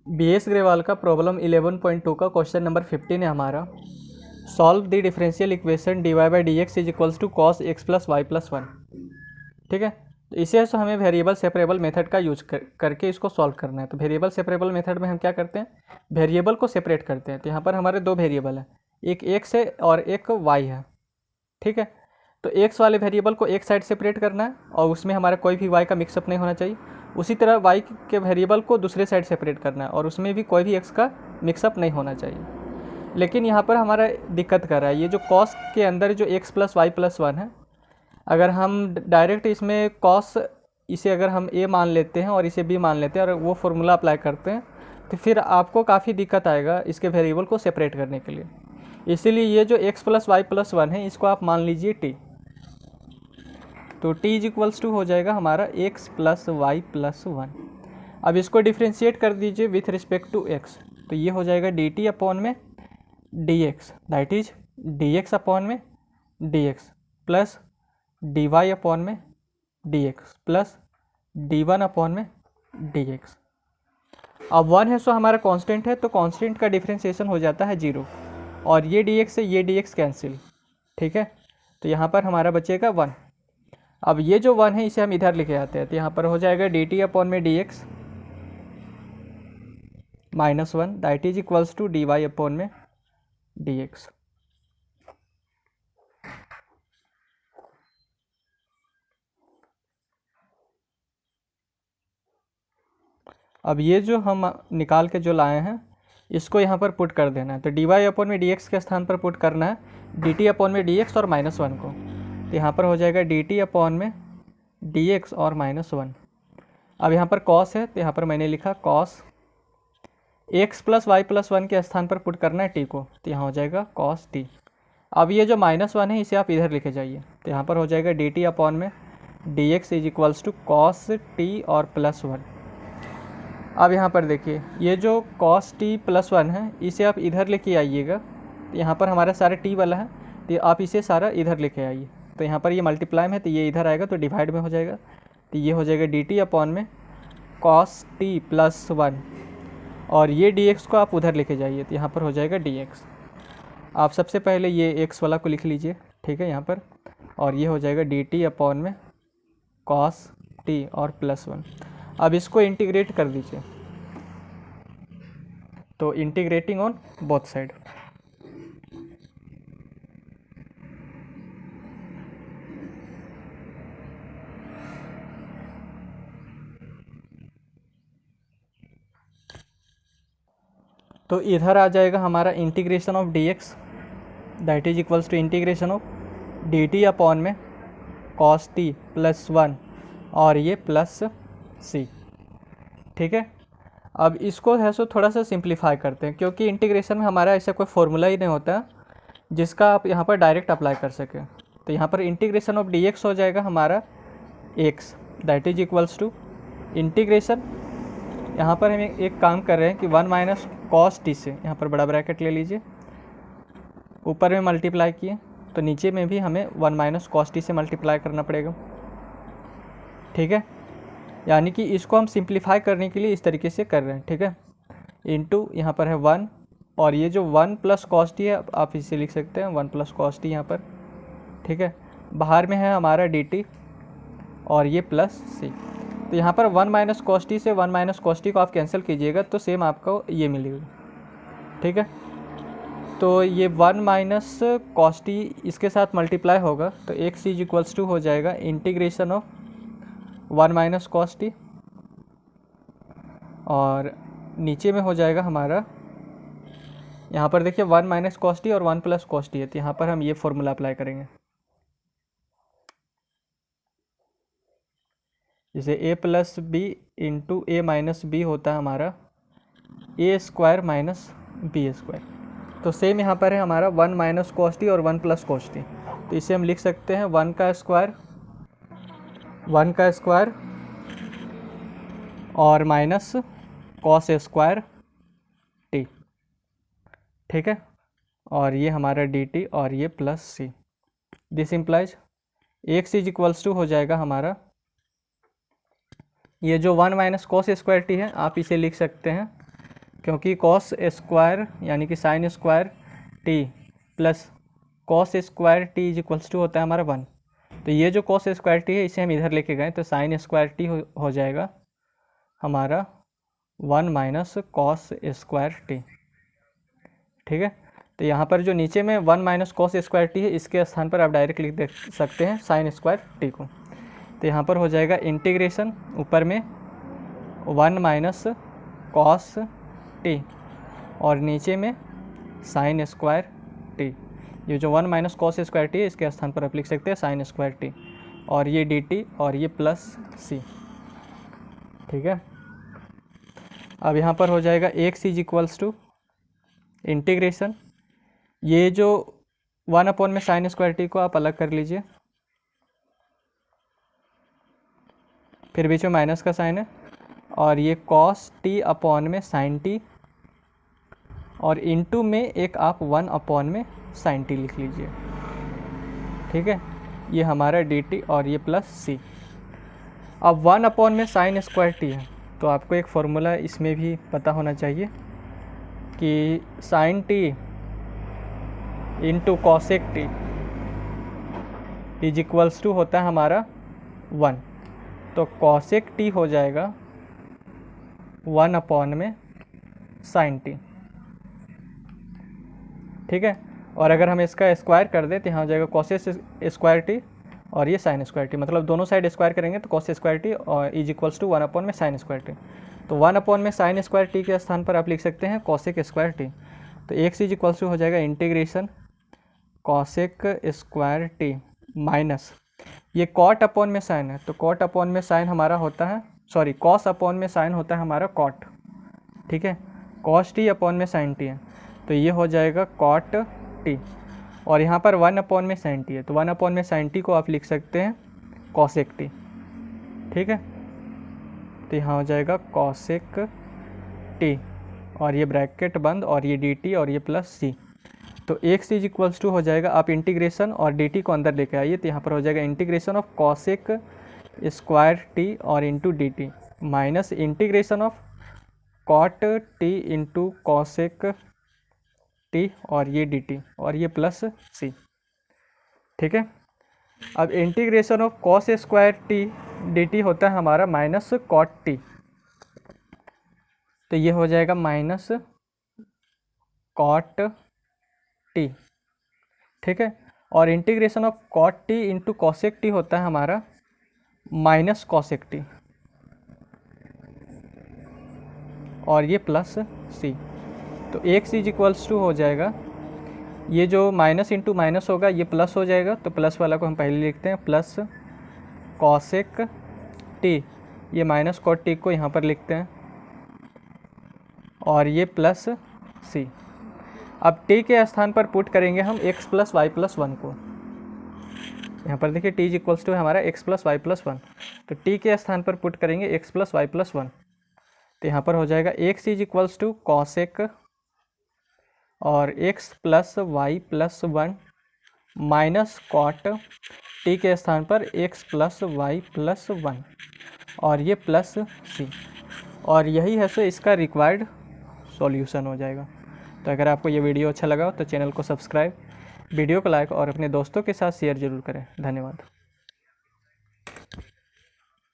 BS Grewal का problem 11.2 का question number 15 है हमारा। Solve the differential equation dy by D X is equals to cos X plus Y plus one. ठीक है, तो इसे तो हमें वेरिएबल सेपरेबल मेथड का यूज करके इसको सॉल्व करना है। तो वेरिएबल सेपरेबल मेथड में हम क्या करते हैं, वेरिएबल को सेपरेट करते हैं। तो यहाँ पर हमारे दो वेरिएबल हैं, एक एक्स है और एक वाई है। ठीक है, तो एक्स वाले वेरिएबल को एक साइड सेपरेट करना है और उसमें हमारा कोई भी वाई का मिक्सअप नहीं होना चाहिए। उसी तरह वाई के वेरिएबल को दूसरे साइड सेपरेट करना है और उसमें भी कोई भी एक्स का मिक्सअप नहीं होना चाहिए। लेकिन यहाँ पर हमारा दिक्कत कर रहा है, ये जो कॉस के अंदर जो X plus Y plus one है, अगर हम डायरेक्ट इसमें कॉस इसे अगर हम ए मान लेते हैं और इसे बी मान लेते हैं और वो फॉर्मूला अप्लाई करते हैं, तो फिर आपको काफ़ी दिक्कत आएगा इसके वेरिएबल को सेपरेट करने के लिए। इसीलिए ये जो X plus Y plus one है इसको आप मान लीजिए टी। तो t इज इक्वल्स टू हो जाएगा हमारा x plus Y plus one. अब इसको डिफ्रेंशिएट कर दीजिए विथ रिस्पेक्ट टू x, तो ये हो जाएगा dt अपॉन में dx, that is dx upon में dx प्लस dy अपॉन में dx प्लस d1 अपॉन में dx। अब वन है सो हमारा कांस्टेंट है, तो कांस्टेंट का डिफ्रेंशिएशन हो जाता है 0 और ये dx से ये dx कैंसिल। ठीक है, तो यहाँ पर हमारा बचेगा 1। अब ये जो 1 है इसे हम इधर लेके आते हैं, तो यहाँ पर हो जाएगा dt अपॉन में dx minus 1 that is equals to dy upon में dx। अब ये जो हम निकाल के जो लाए हैं इसको यहाँ पर पुट कर देना है। तो dy अपॉन में dx के स्थान पर पुट करना है dt अपॉन में dx और माइनस 1 को। तो यहाँ पर हो जाएगा dt अपॉन में dx और माइनस 1। अब यहाँ पर cos है, तो यहाँ पर मैंने लिखा cos x plus Y plus one के स्थान पर पुट करना है t को, तो यहाँ हो जाएगा cos t। अब ये जो माइनस 1 है इसे आप इधर लेके जाइए, तो यहाँ पर हो जाएगा dt अपॉन में dx is equals to cos t और प्लस 1। अब यहाँ पर देखिए ये जो cos t प्लस 1 है इसे आप इधर लेके आइएगा, तो यहाँ पर हमारा सारा t वाला है, तो आप इसे सारा इधर लेके आइए। तो यहाँ पर ये मल्टीप्लाई में है तो ये इधर आएगा तो डिवाइड में हो जाएगा, तो ये हो जाएगा dt अपॉन में cos t प्लस 1 और ये dx को आप उधर लेके जाइए, तो यहाँ पर हो जाएगा dx। आप सबसे पहले ये x वाला को लिख लीजिए, ठीक है यहाँ पर, और ये हो जाएगा dt अपॉन में cos t और प्लस 1। अब इसको इंटीग्रेट कर दीजिए, तो इंटीग्रेटिंग ऑन बोथ साइड। तो इधर आ जाएगा हमारा integration of dx that is equals to integration of dt upon में cos t प्लस 1 और ये प्लस c। ठीक है, अब इसको है सो थोड़ा सा सिंप्लीफाई करते हैं, क्योंकि इंटीग्रेशन में हमारा ऐसा कोई फॉर्मूला ही नहीं होता जिसका आप यहाँ पर डायरेक्ट अप्लाई कर सकें। तो यहाँ पर इंटीग्रेशन ऑफ dx हो जाएगा हमारा x that is equals to integration, यहाँ पर हम एक काम कर रहे हैं कि 1 माइनस कॉस टी से, यहाँ पर बड़ा ब्रैकेट ले लीजिए, ऊपर में मल्टीप्लाई किए तो नीचे में भी हमें 1 माइनस कॉस टी से मल्टीप्लाई करना पड़ेगा। ठीक है, यानी कि इसको हम सिंप्लीफाई करने के लिए इस तरीके से कर रहे हैं। ठीक है, इनटू यहाँ पर है 1 और ये जो 1 प्लस कॉस टी है आप इसे लिख सकते हैं 1 प्लस कॉस टी यहाँ पर। ठीक है, बाहर में है हमारा dt और ये प्लस c, तो यहाँ पर 1 माइनस कॉस टी से 1 माइनस कॉस टी को आप कैंसिल कीजिएगा तो सेम आपको ये मिलेगा। ठीक है, तो ये 1 माइनस कॉस टी इसके साथ मल्टीप्लाई होगा तो x इज इक्वल्स टू हो जाएगा integration of 1 minus cos T और नीचे में हो जाएगा हमारा, यहाँ पर देखिए 1 माइनस कॉस टी और 1 प्लस कॉस टी है, तो यहाँ पर हम ये फॉर्मूला अप्लाई करेंगे। जैसे a plus B into A minus B होता है हमारा A square minus B square, तो सेम यहाँ पर है हमारा 1 माइनस कॉस टी और 1 प्लस कॉस टी, तो इसे हम लिख सकते हैं 1 का स्क्वायर और माइनस कॉस स्क्वायर टी। ठीक है, और ये हमारा dt और ये plus c। This implies x is equals to हो जाएगा हमारा, ये जो 1 माइनस कॉस स्क्वायर टी है आप इसे लिख सकते हैं क्योंकि कॉस स्क्वायर यानी कि sine square T plus cos square T is equals to होता है हमारा 1। तो ये जो कॉस स्क्वायर टी है इसे हम इधर लेके गए तो साइन स्क्वायर टी हो जाएगा हमारा 1 माइनस कॉस स्क्वायर टी। ठीक है, तो यहाँ पर जो नीचे में 1 माइनस कॉस स्क्वायर टी है इसके स्थान पर आप डायरेक्ट लिख दे सकते हैं साइन स्क्वायर टी को। तो यहाँ पर हो जाएगा इंटीग्रेशन ऊपर में 1 माइनस कॉस टी और नीचे में साइन स्क्वायर टी। ये जो 1 माइनस कॉस स्क्वायर टी है इसके स्थान पर आप लिख सकते हैं साइन स्क्वायर टी और ये डी टी और ये प्लस सी। ठीक है, अब यहाँ पर हो जाएगा X is equals to integration, ये जो 1 अपॉन में साइन स्क्वायर टी को आप अलग कर लीजिए, फिर बीच में माइनस का साइन है और ये कॉस टी अपॉन में साइन टी और इनटू में एक आप 1 अपॉन में साइन टी लिख लीजिए। ठीक है, ये हमारा डी टी और ये प्लस सी। अब 1 अपॉन में साइन स्क्वायर टी है तो आपको एक फॉर्मूला इसमें भी पता होना चाहिए कि sine T into cosec T is equals to होता है हमारा 1। तो कॉसेक टी हो जाएगा 1 अपॉन में साइन टी। ठीक है, और अगर हम इसका स्क्वायर कर दें तो यहाँ हो जाएगा कॉसेस स्क्वायर टी और ये साइन स्क्वायर टी, मतलब दोनों साइड स्क्वायर करेंगे तो कॉस स्क्वायर टी और इज इक्वल्स टू 1 अपॉन में साइन स्क्वायर टी। तो 1 अपॉन में साइन स्क्वायर टी के स्थान पर आप लिख सकते हैं कॉसेक स्क्वायर टी। तो एक्स इज इक्वल्स टू हो जाएगा integration cosec square T minus ये कॉट अपॉन में साइन है तो कॉट अपॉन में साइन हमारा होता है, सॉरी कॉस अपॉन में साइन होता है हमारा कॉट। ठीक है, कॉस टी अपॉन में साइन टी है तो ये हो जाएगा कॉट टी और यहाँ पर 1 अपॉन में साइन टी है तो 1 अपॉन में साइन टी को आप लिख सकते हैं कॉसेक टी। ठीक है, तो यहाँ हो जाएगा कॉसेक टी और ये ब्रैकेट बंद और ये डी टी और ये प्लस सी। तो एक्स इज इक्वल्स टू हो जाएगा, आप इंटीग्रेशन और डी टी को अंदर लेके आइए तो यहाँ पर हो जाएगा integration of cosec square t और into d t minus integration of cot T into cosec t और ये डी टी और ये प्लस सी। ठीक है, अब integration of cos square T D T होता है हमारा माइनस कॉट टी, तो ये हो जाएगा माइनस कॉट टी। ठीक है, और integration of cot T into cosec T होता है हमारा माइनस कॉसेक टी और ये प्लस सी। तो एक्स इज इक्वल्स टू हो जाएगा, ये जो माइनस इंटू माइनस होगा ये प्लस हो जाएगा तो प्लस वाला को हम पहले लिखते हैं प्लस कॉसेक टी, ये माइनस कॉट टी को यहाँ पर लिखते हैं और ये प्लस सी। अब टी के स्थान पर पुट करेंगे हम x प्लस वाई प्लस 1 को। यहाँ पर देखिए टी इज इक्वल्स टू हमारा x प्लस वाई प्लस 1, तो टी के स्थान पर पुट करेंगे x प्लस वाई प्लस 1 तो यहाँ पर हो जाएगा x is equals to cosec और x plus Y plus 1 minus cot T के स्थान पर x प्लस वाई प्लस 1 और ये प्लस सी। और यही है सो इसका रिक्वायर्ड सॉल्यूशन हो जाएगा। तो अगर आपको ये वीडियो अच्छा लगा तो चैनल को सब्सक्राइब, वीडियो को लाइक और अपने दोस्तों के साथ शेयर ज़रूर करें। धन्यवाद।